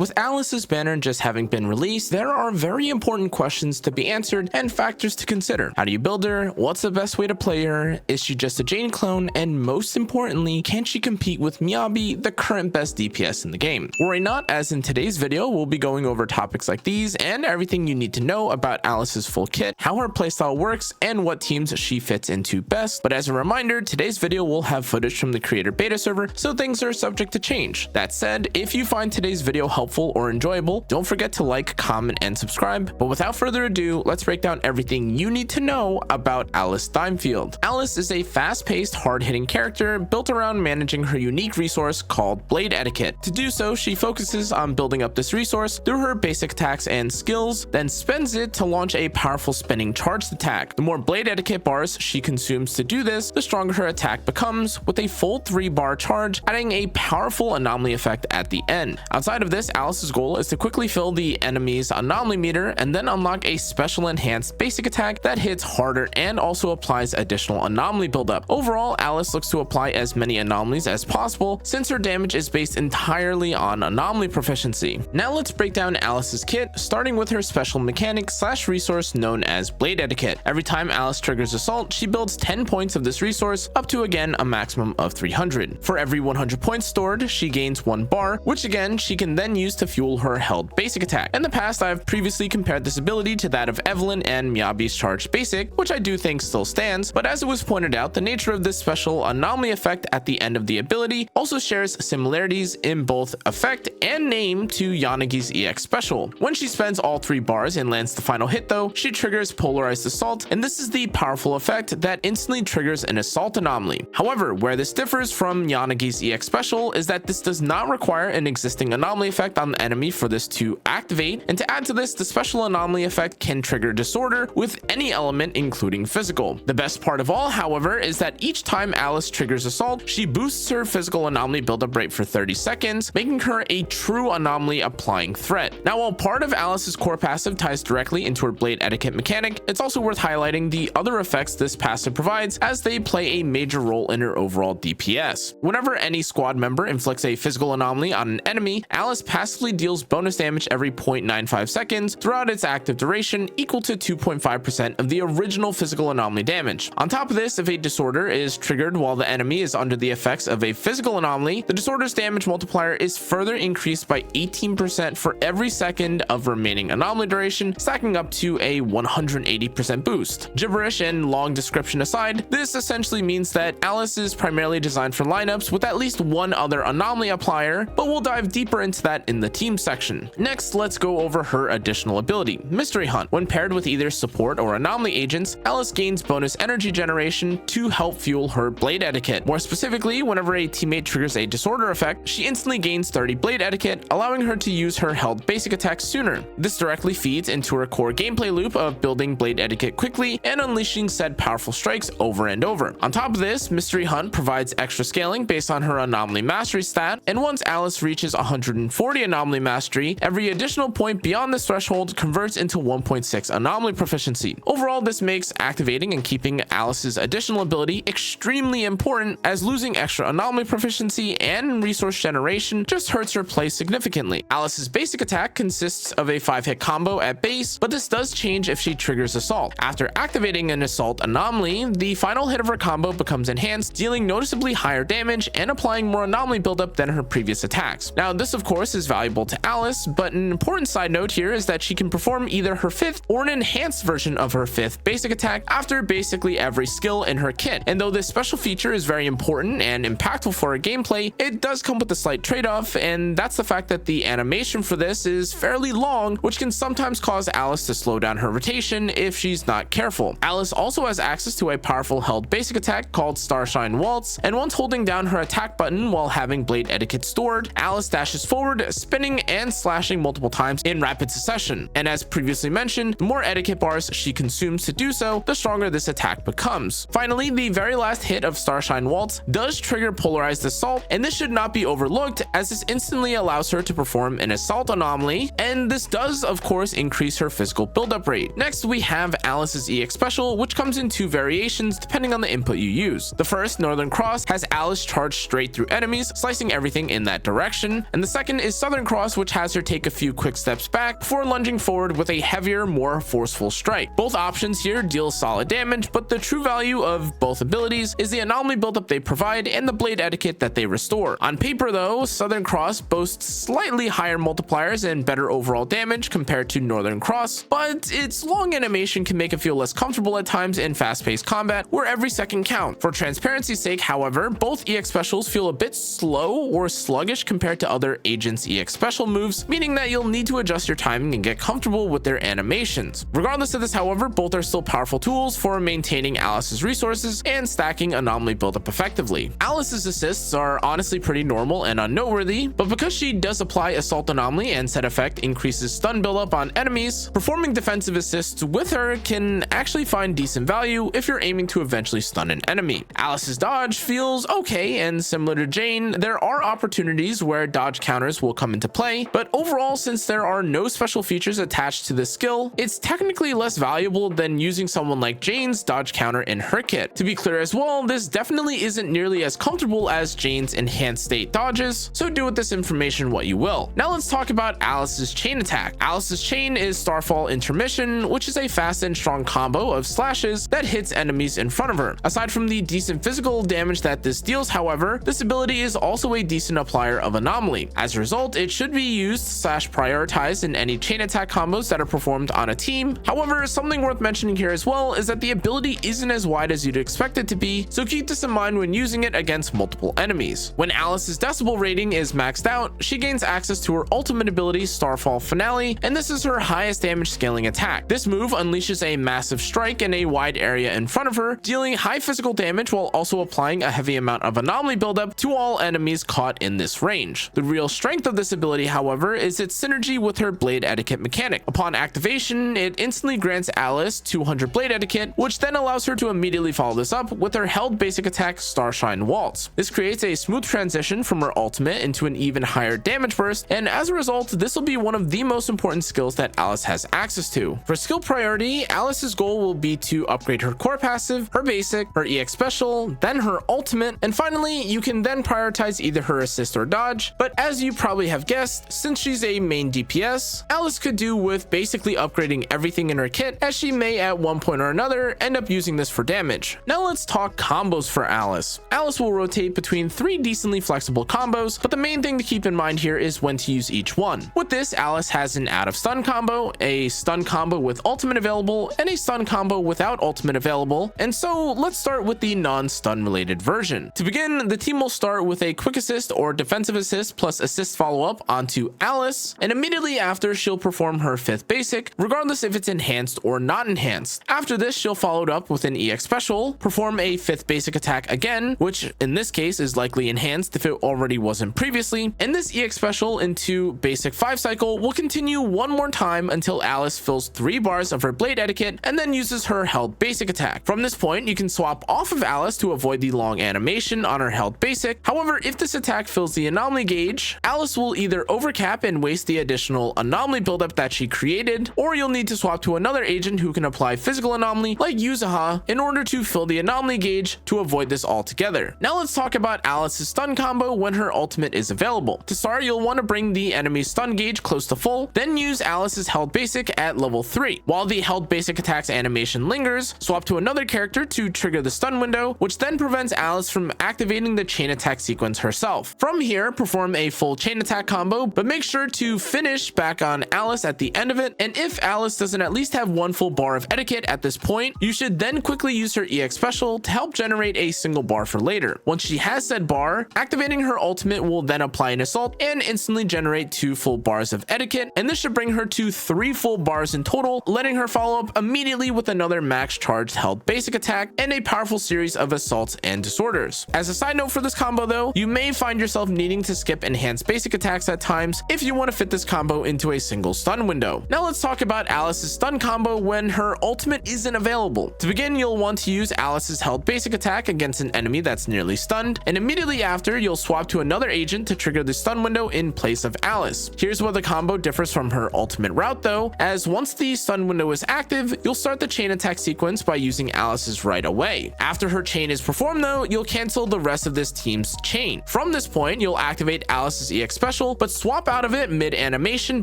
With Alice's banner just having been released, there are very important questions to be answered and factors to consider. How do you build her? What's the best way to play her? Is she just a Jane clone? And most importantly, can she compete with Miyabi, the current best DPS in the game? Worry not, as in today's video, we'll be going over topics like these and everything you need to know about Alice's full kit, how her playstyle works, and what teams she fits into best. But as a reminder, today's video will have footage from the creator beta server, so things are subject to change. That said, if you find today's video helpful or enjoyable, don't forget to like, comment, and subscribe. But without further ado, let's break down everything you need to know about Alice Dimefield. Alice is a fast-paced, hard-hitting character built around managing her unique resource called Blade Etiquette. To do so, she focuses on building up this resource through her basic attacks and skills, then spends it to launch a powerful spinning charged attack. The more Blade Etiquette bars she consumes to do this, the stronger her attack becomes, with a full 3-bar charge, adding a powerful anomaly effect at the end. Outside of this, Alice's goal is to quickly fill the enemy's anomaly meter and then unlock a special enhanced basic attack that hits harder and also applies additional anomaly buildup. Overall, Alice looks to apply as many anomalies as possible since her damage is based entirely on anomaly proficiency. Now let's break down Alice's kit, starting with her special mechanic / resource known as Blade Etiquette. Every time Alice triggers Assault, she builds 10 points of this resource up to again a maximum of 300. For every 100 points stored, she gains 1 bar, which again she can then use to fuel her held basic attack. In the past, I have previously compared this ability to that of Evelyn and Miyabi's charged basic, which I do think still stands, but as it was pointed out, the nature of this special anomaly effect at the end of the ability also shares similarities in both effect and name to Yanagi's EX special. When she spends all 3 bars and lands the final hit though, she triggers Polarized Assault, and this is the powerful effect that instantly triggers an assault anomaly. However, where this differs from Yanagi's EX special is that this does not require an existing anomaly effect on the enemy for this to activate, and to add to this, the special anomaly effect can trigger disorder with any element including physical. The best part of all, however, is that each time Alice triggers Assault, she boosts her physical anomaly buildup rate for 30 seconds, making her a true anomaly applying threat. Now, while part of Alice's core passive ties directly into her Blade Etiquette mechanic, it's also worth highlighting the other effects this passive provides, as they play a major role in her overall DPS. Whenever any squad member inflicts a physical anomaly on an enemy, Alice passively deals bonus damage every 0.95 seconds throughout its active duration, equal to 2.5% of the original physical anomaly damage. On top of this, if a disorder is triggered while the enemy is under the effects of a physical anomaly, the disorder's damage multiplier is further increased by 18% for every second of remaining anomaly duration, stacking up to a 180% boost. Gibberish and long description aside, this essentially means that Alice is primarily designed for lineups with at least one other anomaly applier, but we'll dive deeper into that in the team section. Next, let's go over her additional ability, Mystery Hunt. When paired with either support or anomaly agents, Alice gains bonus energy generation to help fuel her Blade Etiquette. More specifically, whenever a teammate triggers a disorder effect, she instantly gains 30 Blade Etiquette, allowing her to use her held basic attack sooner. This directly feeds into her core gameplay loop of building Blade Etiquette quickly and unleashing said powerful strikes over and over. On top of this, Mystery Hunt provides extra scaling based on her anomaly mastery stat, and once Alice reaches 140 anomaly mastery, every additional point beyond this threshold converts into 1.6 anomaly proficiency. Overall, this makes activating and keeping Alice's additional ability extremely important, as losing extra anomaly proficiency and resource generation just hurts her play significantly. Alice's basic attack consists of a 5-hit combo at base, but this does change if she triggers Assault. After activating an Assault anomaly, the final hit of her combo becomes enhanced, dealing noticeably higher damage and applying more anomaly buildup than her previous attacks. Now, this of course is valuable to Alice, but an important side note here is that she can perform either her 5th or an enhanced version of her 5th basic attack after basically every skill in her kit. And though this special feature is very important and impactful for her gameplay, it does come with a slight trade-off, and that's the fact that the animation for this is fairly long, which can sometimes cause Alice to slow down her rotation if she's not careful. Alice also has access to a powerful held basic attack called Starshine Waltz, and once holding down her attack button while having Blade Etiquette stored, Alice dashes forward, spinning and slashing multiple times in rapid succession. And as previously mentioned, the more etiquette bars she consumes to do so, the stronger this attack becomes. Finally, the very last hit of Starshine Waltz does trigger Polarized Assault, and this should not be overlooked, as this instantly allows her to perform an assault anomaly, and this does of course increase her physical buildup rate. Next, we have Alice's EX special, which comes in 2 variations depending on the input you use. The first, Northern Cross, has Alice charge straight through enemies, slicing everything in that direction, and the second is Southern Cross, which has her take a few quick steps back before lunging forward with a heavier, more forceful strike. Both options here deal solid damage, but the true value of both abilities is the anomaly buildup they provide and the blade etiquette that they restore. On paper though, Southern Cross boasts slightly higher multipliers and better overall damage compared to Northern Cross, but its long animation can make it feel less comfortable at times in fast-paced combat where every second counts. For transparency's sake, however, both EX specials feel a bit slow or sluggish compared to other agents' EX special moves, meaning that you'll need to adjust your timing and get comfortable with their animations. Regardless of this, however, both are still powerful tools for maintaining Alice's resources and stacking anomaly buildup effectively. Alice's assists are honestly pretty normal and unnoteworthy, but because she does apply Assault Anomaly and set effect increases stun buildup on enemies, performing defensive assists with her can actually find decent value if you're aiming to eventually stun an enemy. Alice's dodge feels okay, and similar to Jane, there are opportunities where dodge counters will come into play, but overall, since there are no special features attached to this skill, it's technically less valuable than using someone like Jane's dodge counter in her kit. To be clear as well, this definitely isn't nearly as comfortable as Jane's enhanced state dodges, so do with this information what you will. Now let's talk about Alice's chain attack. Alice's chain is Starfall Intermission, which is a fast and strong combo of slashes that hits enemies in front of her. Aside from the decent physical damage that this deals, however, this ability is also a decent applier of anomaly. As a result, it should be used / prioritized in any chain attack combos that are performed on a team. However, something worth mentioning here as well is that the ability isn't as wide as you'd expect it to be, so keep this in mind when using it against multiple enemies. When Alice's decibel rating is maxed out, she gains access to her ultimate ability, Starfall Finale, and this is her highest damage scaling attack. This move unleashes a massive strike in a wide area in front of her, dealing high physical damage while also applying a heavy amount of anomaly buildup to all enemies caught in this range. The real strength of this ability, however, is its synergy with her blade etiquette mechanic. Upon activation, it instantly grants Alice 200 blade etiquette, which then allows her to immediately follow this up with her held basic attack, Starshine Waltz. This creates a smooth transition from her ultimate into an even higher damage burst, and as a result, this will be one of the most important skills that Alice has access to. For skill priority, Alice's goal will be to upgrade her core passive, her basic, her EX special, then her ultimate, and finally, you can then prioritize either her assist or dodge. But as you probably have guessed, since she's a main DPS, Alice could do with basically upgrading everything in her kit, as she may at one point or another end up using this for damage. Now let's talk combos for Alice. Alice will rotate between 3 decently flexible combos, but the main thing to keep in mind here is when to use each one. With this, Alice has an out of stun combo, a stun combo with ultimate available, and a stun combo without ultimate available. And so let's start with the non-stun related version. To begin, the team will start with a quick assist or defensive assist plus assist follow-up onto Alice, and immediately after, she'll perform her 5th basic, regardless if it's enhanced or not enhanced. After this, she'll follow it up with an EX special, perform a 5th basic attack again, which in this case is likely enhanced if it already wasn't previously, and this EX special into basic 5 cycle will continue one more time until Alice fills 3 bars of her blade etiquette and then uses her held basic attack. From this point, you can swap off of Alice to avoid the long animation on her held basic. However, if this attack fills the anomaly gauge, Alice will either overcap and waste the additional anomaly buildup that she created, or you'll need to swap to another agent who can apply physical anomaly like Yuzaha in order to fill the anomaly gauge to avoid this altogether. Now let's talk about Alice's stun combo when her ultimate is available. To start, you'll want to bring the enemy's stun gauge close to full, then use Alice's held basic at level 3. While the held basic attack's animation lingers, swap to another character to trigger the stun window, which then prevents Alice from activating the chain attack sequence herself. From here, perform a full chain attack combo, but make sure to finish back on Alice at the end of it, and if Alice doesn't at least have 1 full bar of etiquette at this point, you should then quickly use her EX special to help generate a single bar for later. Once she has said bar, activating her ultimate will then apply an assault and instantly generate 2 full bars of etiquette, and this should bring her to 3 full bars in total, letting her follow up immediately with another max charged held basic attack and a powerful series of assaults and disorders. As a side note for this combo though, you may find yourself needing to skip enhanced basic attacks at times if you want to fit this combo into a single stun window. Now let's talk about Alice's stun combo when her ultimate isn't available. To begin, you'll want to use Alice's held basic attack against an enemy that's nearly stunned, and immediately after, you'll swap to another agent to trigger the stun window in place of Alice. Here's where the combo differs from her ultimate route though, as once the stun window is active, you'll start the chain attack sequence by using Alice's right away. After her chain is performed though, you'll cancel the rest of this team's chain. From this point, you'll activate Alice's EX special special, but swap out of it mid-animation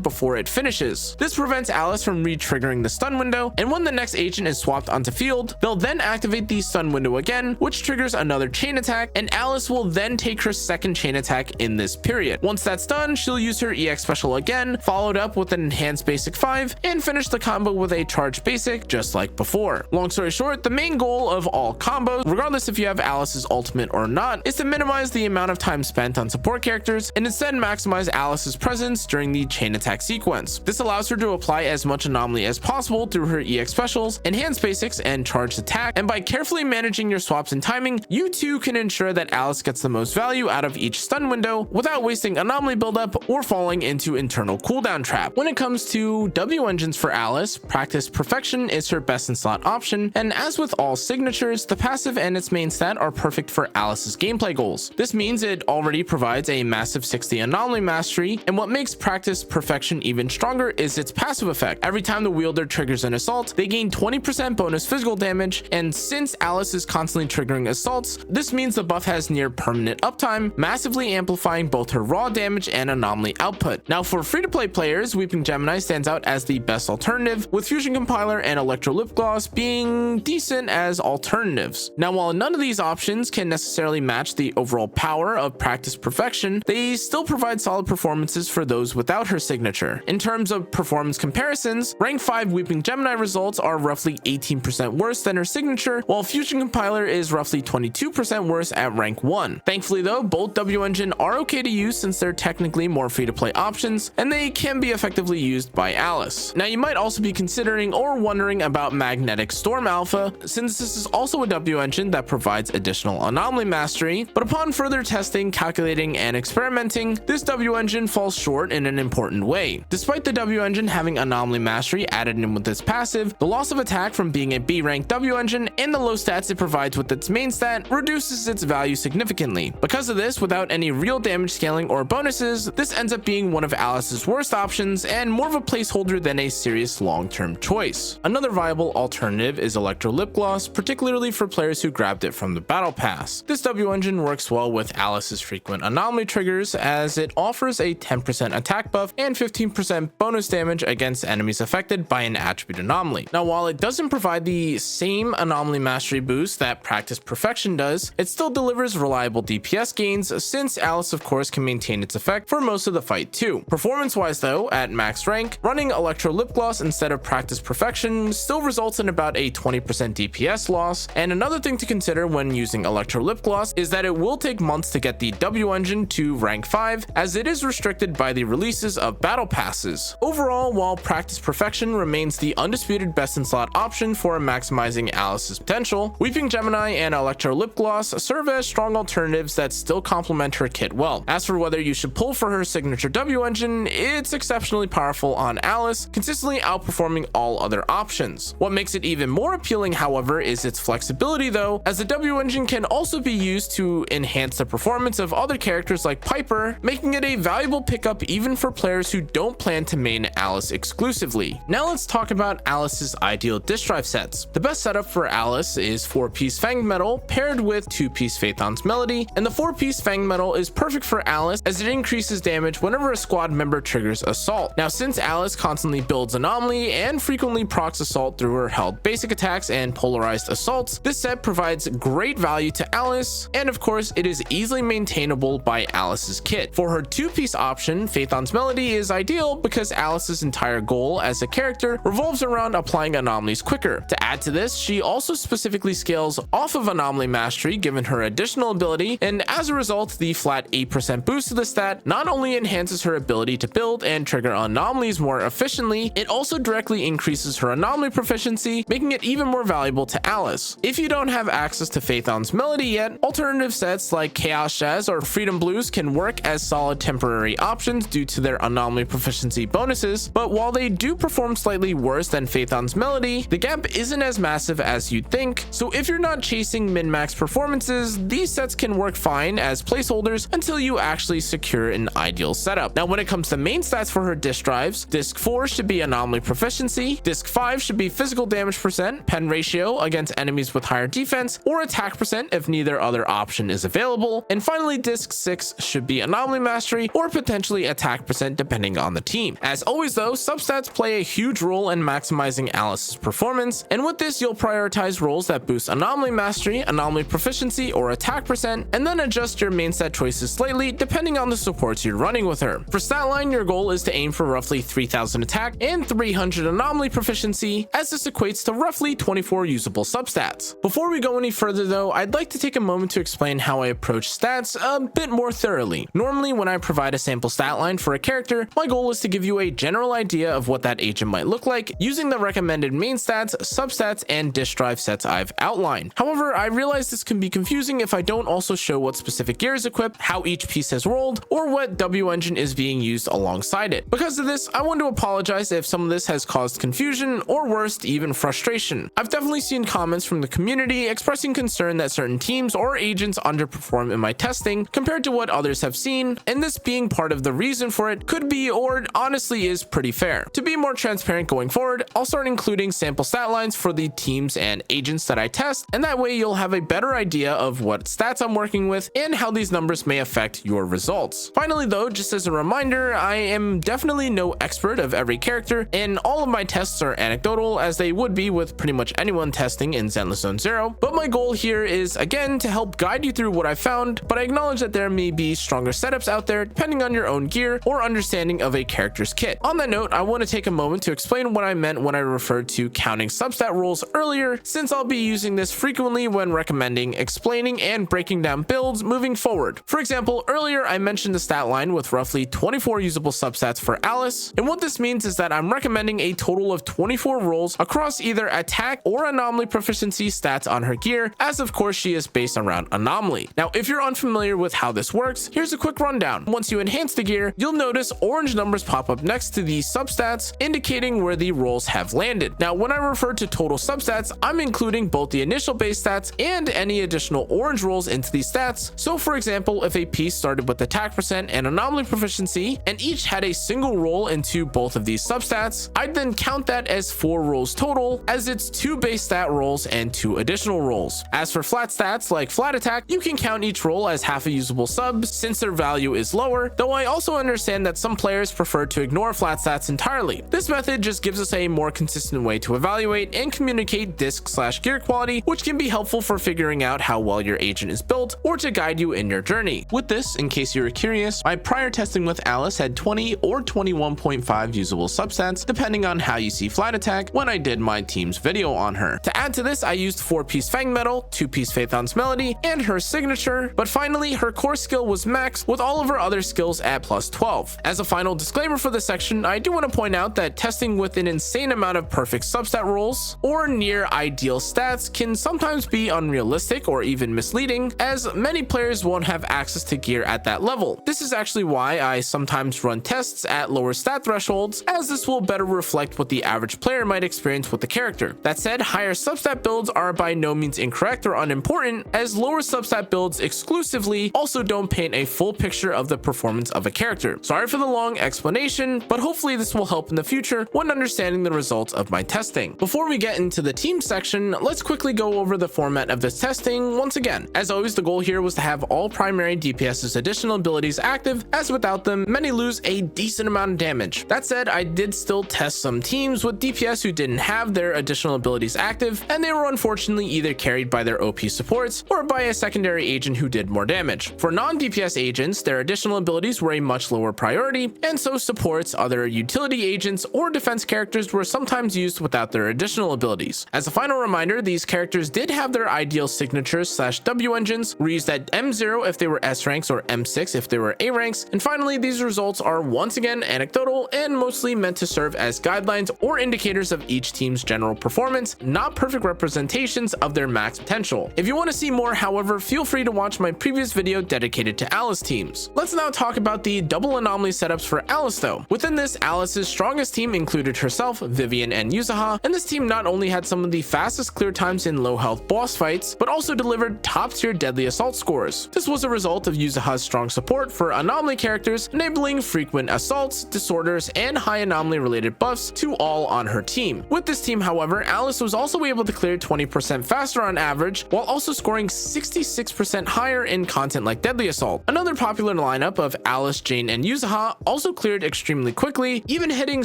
before it finishes. This prevents Alice from re-triggering the stun window, and when the next agent is swapped onto field, they'll then activate the stun window again, which triggers another chain attack, and Alice will then take her second chain attack in this period. Once that's done, she'll use her EX special again, followed up with an enhanced basic 5, and finish the combo with a charged basic just like before. Long story short, the main goal of all combos, regardless if you have Alice's ultimate or not, is to minimize the amount of time spent on support characters and instead maximize Alice's presence during the chain attack sequence. This allows her to apply as much Anomaly as possible through her EX specials, enhanced basics, and charged attack, and by carefully managing your swaps and timing, you too can ensure that Alice gets the most value out of each stun window without wasting Anomaly buildup or falling into internal cooldown trap. When it comes to W engines for Alice, Practice Perfection is her best in slot option, and as with all signatures, the passive and its main stat are perfect for Alice's gameplay goals. This means it already provides a massive 60 Anomaly mastery, and what makes Practice Perfection even stronger is its passive effect. Every time the wielder triggers an assault, they gain 20% bonus physical damage, and since Alice is constantly triggering assaults, this means the buff has near permanent uptime, massively amplifying both her raw damage and Anomaly output. Now for free-to-play players, Weeping Gemini stands out as the best alternative, with Fusion Compiler and Electro Lip Gloss being decent as alternatives. Now while none of these options can necessarily match the overall power of Practice Perfection, they still provide solid performances for those without her signature. In terms of performance comparisons, rank 5 Weeping Gemini results are roughly 18% worse than her signature, while Fusion Compiler is roughly 22% worse at rank 1. Thankfully though, both W engine are okay to use since they're technically more free-to-play options, and they can be effectively used by Alice. Now you might also be considering or wondering about Magnetic Storm Alpha, since this is also a W engine that provides additional Anomaly mastery, but upon further testing, calculating, and experimenting, this W engine falls short in an important way. Despite the W engine having Anomaly mastery added in with its passive, the loss of attack from being a B rank W engine and the low stats it provides with its main stat reduces its value significantly. Because of this, without any real damage scaling or bonuses, this ends up being one of Alice's worst options and more of a placeholder than a serious long-term choice. Another viable alternative is Electro Lip Gloss, particularly for players who grabbed it from the Battle Pass. This W engine works well with Alice's frequent Anomaly triggers as it offers a 10% attack buff and 15% bonus damage against enemies affected by an attribute anomaly. Now while it doesn't provide the same Anomaly mastery boost that Practice Perfection does, it still delivers reliable DPS gains since Alice of course can maintain its effect for most of the fight too. Performance wise though, at max rank, running Electro Lip Gloss instead of Practice Perfection still results in about a 20% DPS loss, and another thing to consider when using Electro Lip Gloss is that it will take months to get the W engine to rank 5 as it is restricted by the releases of battle passes. Overall, while Practice Perfection remains the undisputed best in slot option for maximizing Alice's potential, Weeping Gemini and Electro Lip Gloss serve as strong alternatives that still complement her kit well. As for whether you should pull for her signature W engine, it's exceptionally powerful on Alice, consistently outperforming all other options. What makes it even more appealing, however, is its flexibility though, as the W engine can also be used to enhance the performance of other characters like Piper, making it a valuable pickup even for players who don't plan to main Alice exclusively. Now let's talk about Alice's ideal disk drive sets. The best setup for Alice is 4-piece Fanged Metal paired with 2-piece Phaethon's Melody, and the 4-piece Fanged Metal is perfect for Alice as it increases damage whenever a squad member triggers assault. Now since Alice constantly builds Anomaly and frequently procs assault through her held basic attacks and polarized assaults, this set provides great value to Alice, and of course it is easily maintainable by Alice's kit. For her 2-piece option, Phaethon's Melody is ideal because Alice's entire goal as a character revolves around applying anomalies quicker. To add to this, she also specifically scales off of Anomaly mastery given her additional ability, and as a result, the flat 8% boost to the stat not only enhances her ability to build and trigger anomalies more efficiently, it also directly increases her Anomaly proficiency, making it even more valuable to Alice. If you don't have access to Phaethon's Melody yet, alternative sets like Chaos Jazz or Freedom Blues can work as solid temporary options due to their Anomaly proficiency bonuses, but while they do perform slightly worse than Phaethon's Melody, the gap isn't as massive as you'd think, so if you're not chasing min-max performances, these sets can work fine as placeholders until you actually secure an ideal setup. Now when it comes to main stats for her disk drives, Disk 4 should be Anomaly proficiency, Disk 5 should be physical damage percent, pen ratio against enemies with higher defense, or attack percent if neither other option is available, and finally Disk 6 should be Anomaly mastery mastery, or potentially attack percent depending on the team. As always though, substats play a huge role in maximizing Alice's performance, and with this you'll prioritize roles that boost Anomaly mastery, Anomaly proficiency, or attack percent, and then adjust your main stat choices slightly depending on the supports you're running with her. For stat line, your goal is to aim for roughly 3000 attack and 300 Anomaly proficiency, as this equates to roughly 24 usable substats. Before we go any further though, I'd like to take a moment to explain how I approach stats a bit more thoroughly. Normally when I provide a sample stat line for a character, my goal is to give you a general idea of what that agent might look like using the recommended main stats, substats, and disk drive sets I've outlined. However, I realize this can be confusing if I don't also show what specific gear is equipped, how each piece has rolled, or what W engine is being used alongside it. Because of this, I want to apologize if some of this has caused confusion, or worse, even frustration. I've definitely seen comments from the community expressing concern that certain teams or agents underperform in my testing compared to what others have seen, and this being part of the reason for it could be, or honestly is, pretty fair. To be more transparent going forward, I'll start including sample stat lines for the teams and agents that I test, and that way you'll have a better idea of what stats I'm working with and how these numbers may affect your results. Finally though, just as a reminder, I am definitely no expert of every character, and all of my tests are anecdotal as they would be with pretty much anyone testing in ZenlessZoneZero, but my goal here is again to help guide you through what I found, but I acknowledge that there may be stronger setups out there depending on your own gear or understanding of a character's kit. On that note, I want to take a moment to explain what I meant when I referred to counting substat rolls earlier, since I'll be using this frequently when recommending, explaining, and breaking down builds moving forward. For example, earlier I mentioned the stat line with roughly 24 usable substats for Alice, and what this means is that I'm recommending a total of 24 rolls across either attack or Anomaly proficiency stats on her gear, as of course she is based around Anomaly. Now if you're unfamiliar with how this works, here's a quick rundown. Once you enhance the gear, you'll notice orange numbers pop up next to the substats indicating where the rolls have landed. Now when I refer to total substats, I'm including both the initial base stats and any additional orange rolls into these stats. So for example, if a piece started with attack percent and Anomaly proficiency and each had a single roll into both of these substats, I'd then count that as 4 rolls total, as it's 2 base stat rolls and 2 additional rolls. As for flat stats like flat attack, you can count each roll as half a usable sub since their value is lower, though I also understand that some players prefer to ignore flat stats entirely. This method just gives us a more consistent way to evaluate and communicate disc/gear quality, which can be helpful for figuring out how well your agent is built or to guide you in your journey. With this, in case you were curious, my prior testing with Alice had 20 or 21.5 usable substats depending on how you see flat attack when I did my team's video on her. To add to this, I used 4-piece Fang Metal, 2-piece Phaethon's Melody, and her signature, but finally her core skill was max with all of her other skills at plus 12. As a final disclaimer for this section, I do want to point out that testing with an insane amount of perfect substat rolls or near ideal stats can sometimes be unrealistic or even misleading, as many players won't have access to gear at that level. This is actually why I sometimes run tests at lower stat thresholds, as this will better reflect what the average player might experience with the character. That said, higher substat builds are by no means incorrect or unimportant, as lower substat builds exclusively also don't paint a full picture of the performance of a character. Sorry for the long explanation, but hopefully this will help in the future when understanding the results of my testing. Before we get into the team section, let's quickly go over the format of this testing once again. As always, the goal here was to have all primary DPS's additional abilities active, as without them, many lose a decent amount of damage. That said, I did still test some teams with DPS who didn't have their additional abilities active, and they were unfortunately either carried by their OP supports or by a secondary agent who did more damage. For non-DPS agents, their additional abilities were a much lower priority, and so supports, other utility agents, or defense characters were sometimes used without their additional abilities. As a final reminder, these characters did have their ideal signatures/W engines, were used at M0 if they were S ranks or M6 if they were A ranks, and finally these results are once again anecdotal and mostly meant to serve as guidelines or indicators of each team's general performance, not perfect representations of their max potential. If you want to see more, however, feel free to watch my previous video dedicated to Alice teams. Let's now talk about the double Anomaly setups for Alice though. Within this, Alice's strongest team included herself, Vivian, and Yuzuha, and this team not only had some of the fastest clear times in low health boss fights, but also delivered top tier deadly assault scores. This was a result of Yuzuha's strong support for Anomaly characters, enabling frequent assaults, disorders, and high Anomaly related buffs to all on her team. With this team, however, Alice was also able to clear 20% faster on average, while also scoring 66% higher in content like deadly assault. Another popular lineup of Alice, Jane, and Yuzuha also cleared extremely quickly, even hitting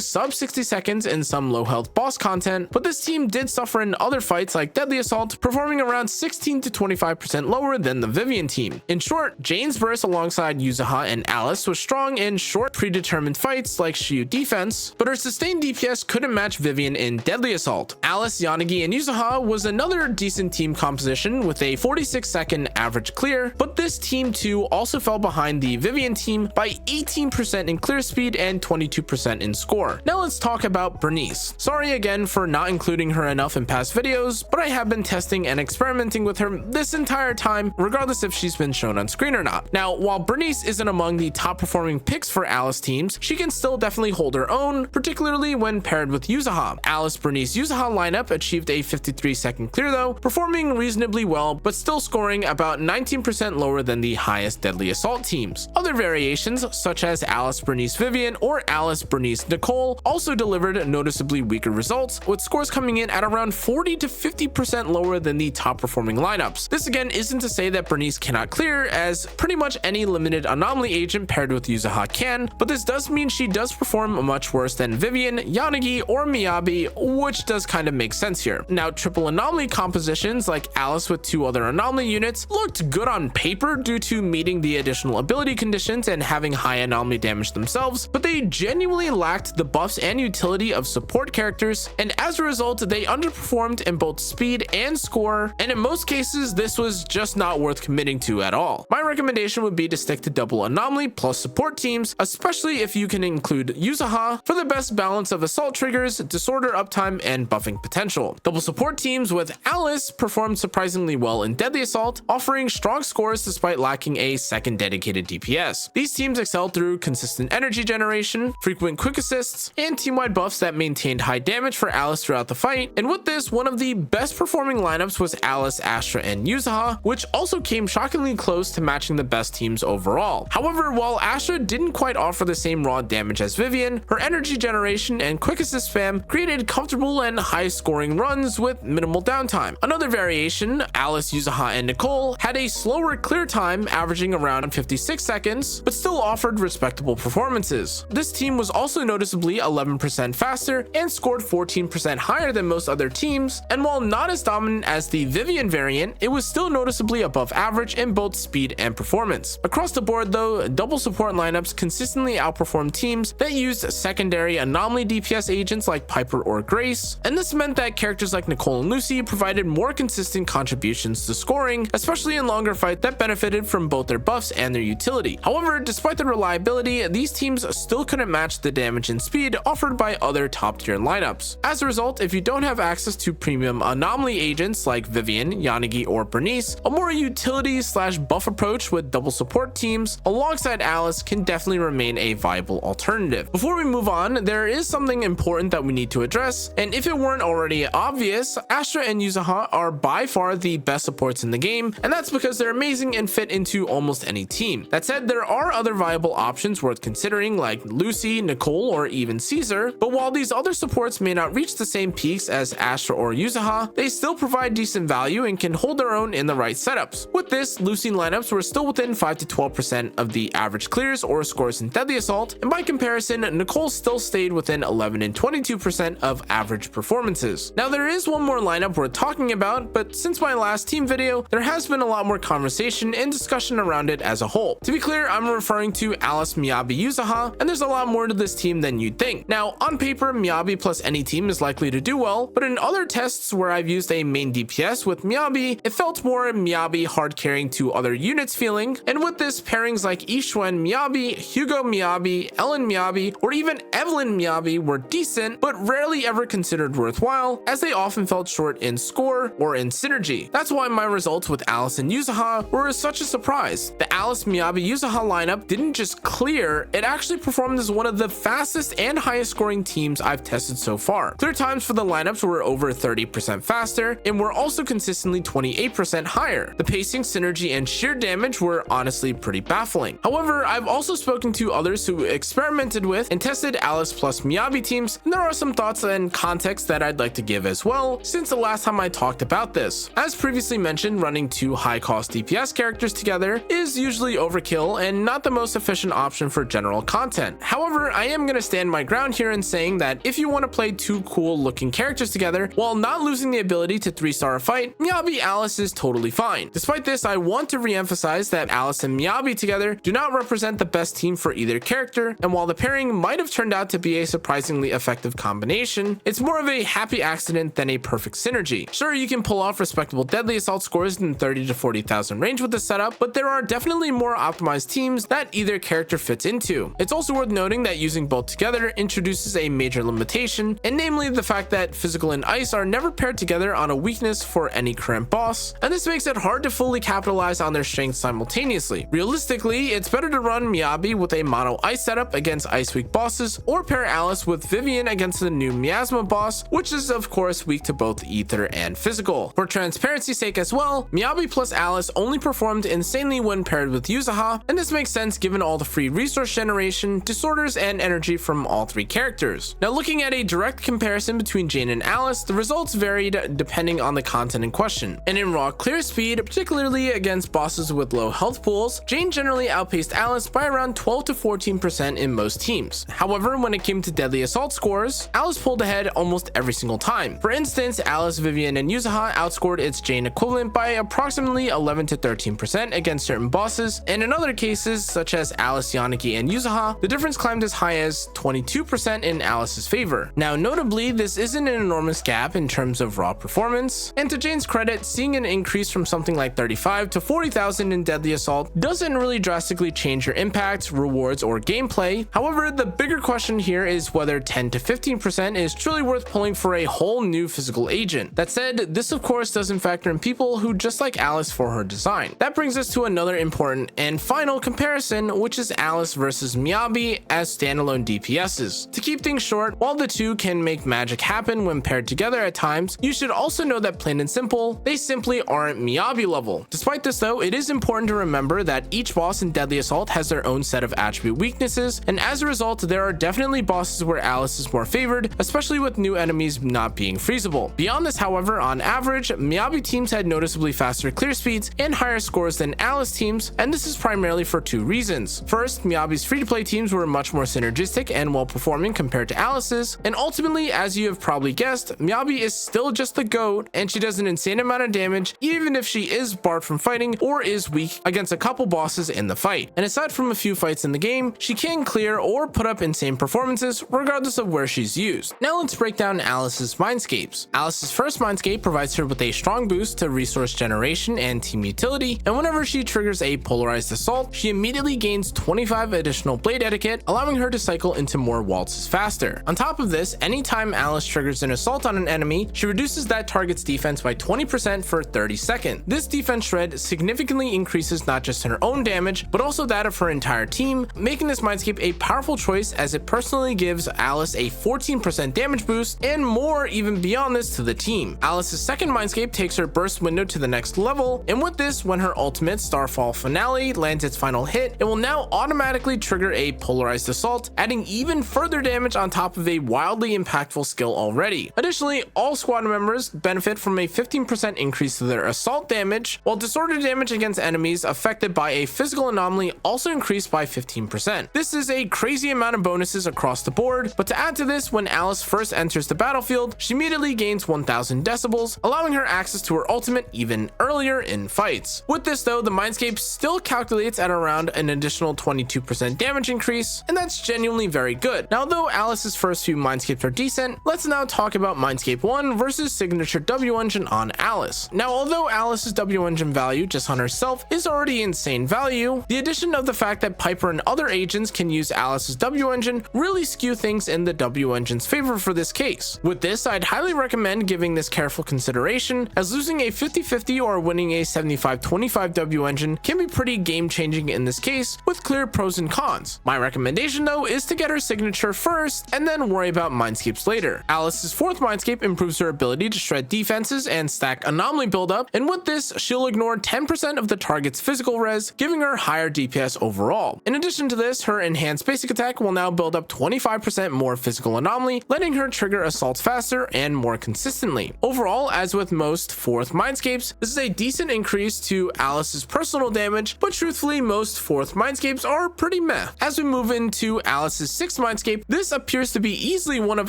sub 60 seconds in some low health boss content, but this team did suffer in other fights like Deadly Assault, performing around 16 to 25% lower than the Vivian team. In short, Jane's burst alongside Yuzuha and Alice was strong in short predetermined fights like Shiyu defense, but her sustained DPS couldn't match Vivian in Deadly Assault. Alice, Yanagi, and Yuzuha was another decent team composition with a 46-second average clear, but this team too also fell behind the Vivian team by 18% in clear speed and 22% in score. Now let's talk about Burnice. Sorry again for not including her enough in past videos, but I have been testing and experimenting with her this entire time, regardless if she's been shown on screen or not. Now, while Burnice isn't among the top performing picks for Alice teams, she can still definitely hold her own, particularly when paired with Yuzuha. Alice, Burnice, Yuzuha lineup achieved a 53-second clear though, performing reasonably well, but still scoring about 19% lower than the highest Deadly Assault teams. Other variations, such as Alice, Burnice, Vivian, or Alice, Burnice, Nicole, also delivered noticeably weaker results, with scores coming in at around 40 to 50% lower than the top performing lineups. This again isn't to say that Burnice cannot clear, as pretty much any limited Anomaly agent paired with Yuzuha can, but this does mean she does perform much worse than Vivian, Yanagi, or Miyabi, which does kind of make sense here. Now, triple Anomaly compositions like Alice with 2 other Anomaly units looked good on paper due to meeting the additional ability conditions and having high Anomaly damage themselves, but they genuinely lacked the buffs and utility of support characters, and as a result they underperformed in both speed and score, and in most cases this was just not worth committing to at all. My recommendation would be to stick to double Anomaly plus support teams, especially if you can include Yuzuha for the best balance of assault triggers, disorder uptime, and buffing potential. Double support teams with Alice performed surprisingly well in Deadly Assault, offering strong scores despite lacking a second dedicated DPS. These teams excelled through consistent energy generation, frequent quick assists, and team-wide buffs that maintained high damage for Alice throughout the fight, and with this, one of the best performing lineups was Alice, Astra, and Yuzuha, which also came shockingly close to matching the best teams overall. However, while Astra didn't quite offer the same raw damage as Vivian, her energy generation and quick assist spam created comfortable and high scoring runs with minimal downtime. Another variation, Alice, Yuzuha, and Nicole had a slower clear time, averaging around 56 seconds, but still offered respectable performances. This team was also noticeably 11% faster and scored 14% higher than most other teams, and while not as dominant as the Vivian variant, it was still noticeably above average in both speed and performance. Across the board though, double support lineups consistently outperformed teams that used secondary Anomaly DPS agents like Piper or Grace, and this meant that characters like Nicole and Lucy provided more consistent contributions to scoring, especially in longer fights that benefited from both their buffs and their utility. However, despite the reliability, these teams still couldn't match the damage and speed offered by other top tier lineups. As a result, if you don't have access to premium Anomaly agents like Vivian, Yanagi, or Burnice, a more utility / buff approach with double support teams alongside Alice can definitely remain a viable alternative. Before we move on, there is something important that we need to address, and if it weren't already obvious, Astra and Yuzuha are by far the best supports in the game, and that's because they're amazing and fit into almost any team. That said, there are other viable options worth considering like Lucy, Nicole, or even Caesar, but while these other supports may not reach the same peaks as Astra or Yuzuha, they still provide decent value and can hold their own in the right setups. With this, Lucy lineups were still within 5 to 12% of the average clears or scores in Deadly Assault, and by comparison, Nicole still stayed within 11 and 22% of average performances. Now there is one more lineup worth talking about, but since my last team video, there has been a lot more conversation and discussion around it as a whole. To be clear, I'm referring to Alice, Miyabi, Yuzuha, and there's a lot more to this team than you'd think. Now, on paper, Miyabi plus any team is likely to do well, but in other tests where I've used a main DPS with Miyabi, it felt more Miyabi hard carrying to other units feeling, and with this, pairings like Ishwen Miyabi, Hugo Miyabi, Ellen Miyabi, or even Evelyn Miyabi were decent, but rarely ever considered worthwhile, as they often fell short in score or in synergy. That's why my results with Alice and Yuzuha were such a surprise. The Alice, Miyabi, Yuzuha lineup didn't just clear, it actually performed as one of the fastest and highest scoring teams I've tested so far. Clear times for the lineups were over 30% faster, and were also consistently 28% higher. The pacing, synergy, and sheer damage were honestly pretty baffling. However, I've also spoken to others who experimented with and tested Alice plus Miyabi teams, and there are some thoughts and context that I'd like to give as well, since the last time I talked about this. As previously mentioned, running two high cost DPS characters together is usually overkill kill and not the most efficient option for general content. However, I am going to stand my ground here in saying that if you want to play two cool looking characters together while not losing the ability to 3-star a fight, Miyabi Alice is totally fine. Despite this, I want to re-emphasize that Alice and Miyabi together do not represent the best team for either character, and while the pairing might have turned out to be a surprisingly effective combination, it's more of a happy accident than a perfect synergy. Sure, you can pull off respectable deadly assault scores in 30 to 40,000 range with this setup, but there are definitely more optimized teams that either character fits into. It's also worth noting that using both together introduces a major limitation, and namely the fact that physical and ice are never paired together on a weakness for any current boss, and this makes it hard to fully capitalize on their strengths simultaneously. Realistically, it's better to run Miyabi with a mono ice setup against ice weak bosses, or pair Alice with Vivian against the new Miasma boss, which is of course weak to both ether and physical. For transparency's sake as well, Miyabi plus Alice only performed insanely when paired with Yuzuha, and this makes sense given all the free resource generation, disorders, and energy from all three characters. Now, looking at a direct comparison between Jane and Alice, the results varied depending on the content in question. And in raw clear speed, particularly against bosses with low health pools, Jane generally outpaced Alice by around 12 to 14% in most teams. However, when it came to deadly assault scores, Alice pulled ahead almost every single time. For instance, Alice, Vivian, and Yuzuha outscored its Jane equivalent by approximately 11 to 13% against certain bosses, and in other cases, such as Alice, Yaniki, and Yuzuha, the difference climbed as high as 22% in Alice's favor. Now, notably, this isn't an enormous gap in terms of raw performance, and to Jane's credit, seeing an increase from something like 35 to 40,000 in deadly assault doesn't really drastically change your impact, rewards, or gameplay. However, the bigger question here is whether 10 to 15% is truly worth pulling for a whole new physical agent. That said, this of course doesn't factor in people who just like Alice for her design. That brings us to another important and final comparison, which is Alice versus Miyabi as standalone DPSs. To keep things short, while the two can make magic happen when paired together at times, you should also know that plain and simple, they simply aren't Miyabi level. Despite this though, it is important to remember that each boss in Deadly Assault has their own set of attribute weaknesses, and as a result, there are definitely bosses where Alice is more favored, especially with new enemies not being freezable. Beyond this, however, on average, Miyabi teams had noticeably faster clear speeds and higher scores than Alice teams, and this is primarily for two reasons. First, Miyabi's free-to-play teams were much more synergistic and well-performing compared to Alice's, and ultimately, as you have probably guessed, Miyabi is still just the GOAT, and she does an insane amount of damage even if she is barred from fighting or is weak against a couple bosses in the fight. And aside from a few fights in the game, she can clear or put up insane performances regardless of where she's used. Now let's break down Alice's Mindscapes. Alice's first Mindscape provides her with a strong boost to resource generation and team utility, and whenever she triggers a polarized assault, she immediately gains 25 additional blade etiquette, allowing her to cycle into more waltzes faster. On top of this, anytime Alice triggers an assault on an enemy, she reduces that target's defense by 20% for 30 seconds. This defense shred significantly increases not just her own damage, but also that of her entire team, making this Mindscape a powerful choice as it personally gives Alice a 14% damage boost and more even beyond this to the team. Alice's second Mindscape takes her burst window to the next level, and with this, when her ultimate Starfall Finale lands its final hit, it will now automatically trigger a polarized assault, adding even further damage on top of a wildly impactful skill already. Additionally, all squad members benefit from a 15% increase to their assault damage, while disorder damage against enemies affected by a physical anomaly also increased by 15%. This is a crazy amount of bonuses across the board, but to add to this, when Alice first enters the battlefield, she immediately gains 1000 decibels, allowing her access to her ultimate even earlier in fights. With this though, the Mindscape still calculates at around an additional 22% damage increase, and that's genuinely very good. Now, though Alice's first few Mindscapes are decent, let's now talk about Mindscape 1 versus signature W engine on Alice. Now, although Alice's W engine value just on herself is already insane value, the addition of the fact that Piper and other agents can use Alice's W engine really skew things in the W engine's favor for this case. With this, I'd highly recommend giving this careful consideration, as losing a 50-50 or winning a 75-25 W engine can be pretty game-changing in this case, with clear pros and cons. My recommendation though is to get her signature first and then worry about Mindscapes later. Alice's fourth Mindscape improves her ability to shred defenses and stack Anomaly buildup, and with this, she'll ignore 10% of the target's physical res, giving her higher DPS overall. In addition to this, her enhanced basic attack will now build up 25% more physical Anomaly, letting her trigger assaults faster and more consistently. Overall, as with most fourth Mindscapes, this is a decent increase to Alice's personal damage, but truthfully Thankfully, most 4th Mindscapes are pretty meh. As we move into Alice's 6th Mindscape, this appears to be easily one of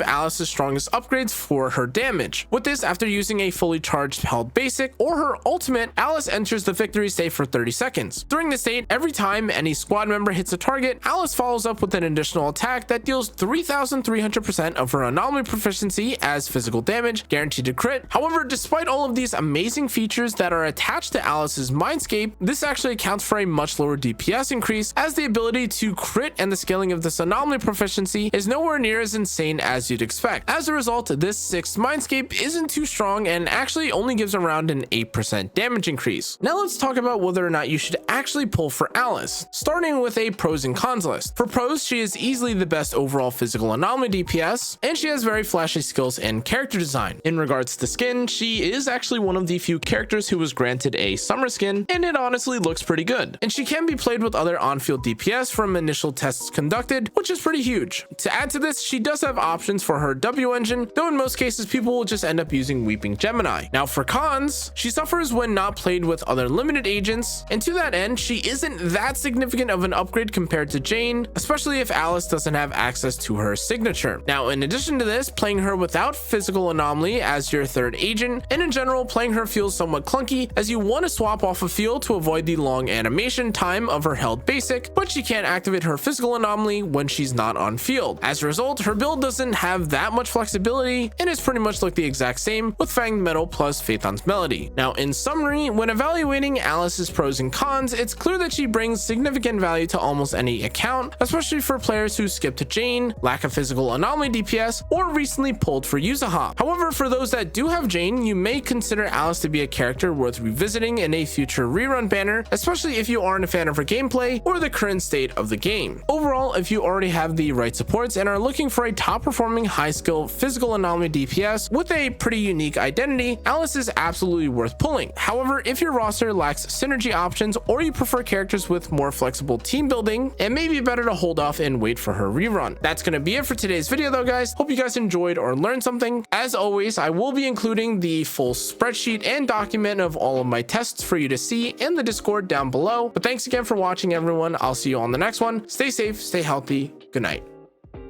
Alice's strongest upgrades for her damage. With this, after using a fully charged held basic or her ultimate, Alice enters the victory state for 30 seconds. During this state, every time any squad member hits a target, Alice follows up with an additional attack that deals 3,300% of her anomaly proficiency as physical damage, guaranteed to crit. However, despite all of these amazing features that are attached to Alice's Mindscape, this actually accounts for a much lower DPS increase, as the ability to crit and the scaling of this anomaly proficiency is nowhere near as insane as you'd expect. As a result, this 6th Mindscape isn't too strong and actually only gives around an 8% damage increase. Now let's talk about whether or not you should actually pull for Alice, starting with a pros and cons list. For pros, she is easily the best overall physical anomaly DPS, and she has very flashy skills and character design. In regards to skin, she is actually one of the few characters who was granted a summer skin, and it honestly looks pretty good. And she can be played with other on-field DPS from initial tests conducted, which is pretty huge. To add to this, she does have options for her W engine, though in most cases people will just end up using Weeping Gemini. Now for cons, she suffers when not played with other limited agents, and to that end, she isn't that significant of an upgrade compared to Jane, especially if Alice doesn't have access to her signature. Now in addition to this, playing her without physical anomaly as your 3rd agent, and in general playing her feels somewhat clunky, as you want to swap off a field to avoid the long animation time of her held basic, but she can't activate her physical anomaly when she's not on field. As a result, her build doesn't have that much flexibility and is pretty much like the exact same with Fanged Metal plus Phaethon's Melody. Now in summary, when evaluating Alice's pros and cons, it's clear that she brings significant value to almost any account, especially for players who skip to Jane, lack a physical anomaly DPS, or recently pulled for Yuzaha. However, for those that do have Jane, you may consider Alice to be a character worth revisiting in a future rerun banner, especially if you aren't a fan of her gameplay or the current state of the game. Overall, if you already have the right supports and are looking for a top performing high skill physical anomaly DPS with a pretty unique identity, Alice is absolutely worth pulling. However, if your roster lacks synergy options or you prefer characters with more flexible team building, it may be better to hold off and wait for her rerun. That's going to be it for today's video though, guys. Hope you guys enjoyed or learned something. As always, I will be including the full spreadsheet and document of all of my tests for you to see in the Discord down below. But thanks again for watching, everyone. I'll see you on the next one. Stay safe, stay healthy. Good night.